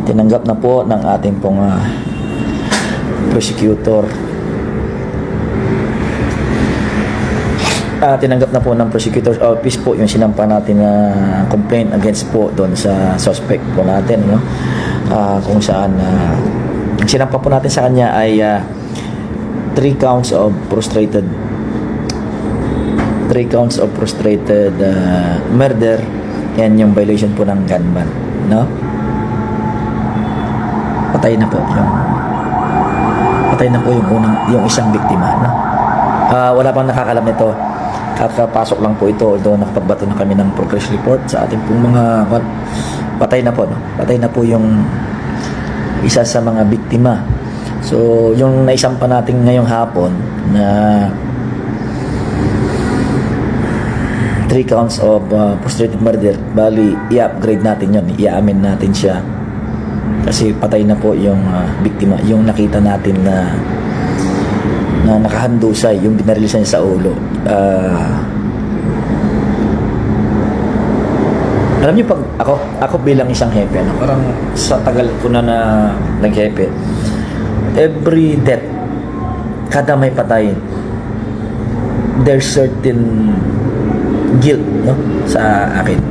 tinanggap na po ng ating pong prosecutor. Tinanggap na po ng prosecutor's office po yung sinampa natin na complaint against po doon sa suspect po natin, no? Kung saan ang sinampa po natin sa kanya ay 3 counts of frustrated murder and yung violation po ng gun ban, no? Patay na po yung isang biktima, no? Wala pang nakakalam nito. Kakapasok lang po ito, although nakapagbato na kami ng progress report sa ating pong mga patay na po, no? Patay na po yung isa sa mga biktima. So yung naisampa natin ngayong hapon na 3 counts of frustrated murder, bali i-upgrade natin yun, i-amin natin siya kasi patay na po yung biktima, yung nakita natin na nakahandusay, yung binarilisan niya sa ulo. Alam niyo, pag ako bilang isang hepe, no, parang sa tagal ko na nag-hepe, every death, kada may patay, there's certain guilt, no, sa akin.